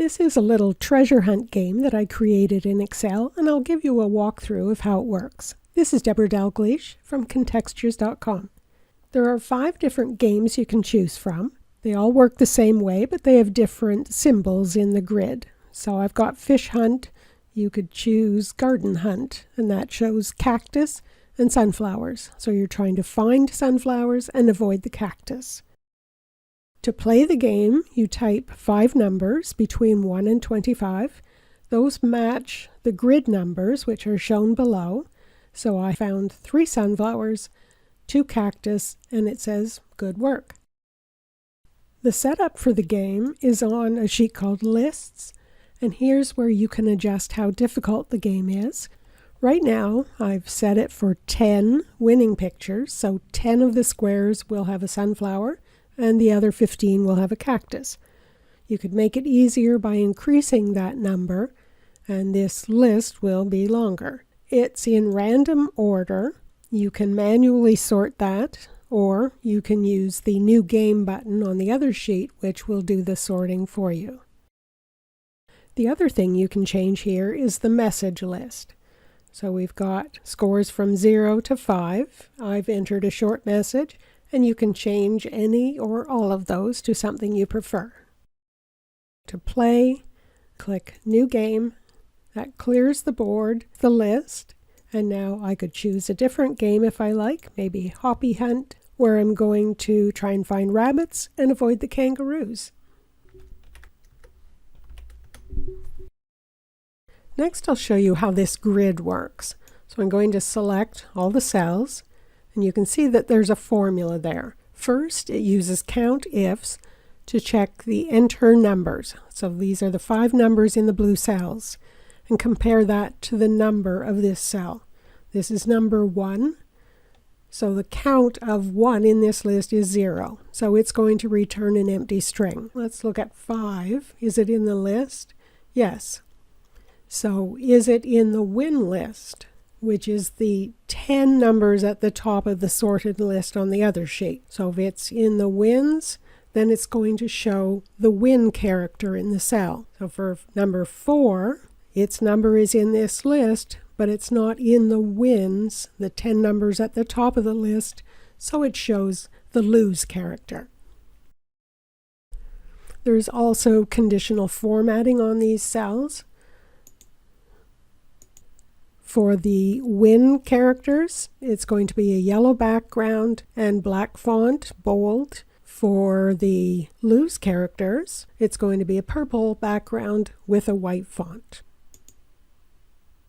This is a little treasure hunt game that I created in Excel, and I'll give you a walkthrough of how it works. This is Debra Dalgleish from Contextures.com. There are 5 different games you can choose from. They all work the same way, but they have different symbols in the grid. So I've got Fish Hunt. You could choose Garden Hunt, and that shows cactus and sunflowers. So you're trying to find sunflowers and avoid the cactus. To play the game, you type 5 numbers between 1 and 25. Those match the grid numbers, which are shown below. So I found 3 sunflowers, 2 cactus, and it says, good work. The setup for the game is on a sheet called Lists, and here's where you can adjust how difficult the game is. Right now, I've set it for 10 winning pictures, so 10 of the squares will have a sunflower, and the other 15 will have a cactus. You could make it easier by increasing that number, and this list will be longer. It's in random order. You can manually sort that, or you can use the New Game button on the other sheet, which will do the sorting for you. The other thing you can change here is the message list. So we've got scores from 0 to 5. I've entered a short message, and you can change any or all of those to something you prefer. To play, click New Game. That clears the board, the list, and now I could choose a different game if I like, maybe Hoppy Hunt, where I'm going to try and find rabbits and avoid the kangaroos. Next, I'll show you how this grid works. So I'm going to select all the cells, and you can see that there's a formula there. First, it uses COUNTIFs to check the enter numbers. So these are the 5 numbers in the blue cells, and compare that to the number of this cell. This is number 1. So the count of 1 in this list is 0. So it's going to return an empty string. Let's look at 5. Is it in the list? Yes. So is it in the win list, which is the 10 numbers at the top of the sorted list on the other sheet? So if it's in the wins, then it's going to show the win character in the cell. So for number 4, its number is in this list, but it's not in the wins, the 10 numbers at the top of the list, so it shows the lose character. There's also conditional formatting on these cells. For the win characters, it's going to be a yellow background and black font, bold. For the lose characters, it's going to be a purple background with a white font.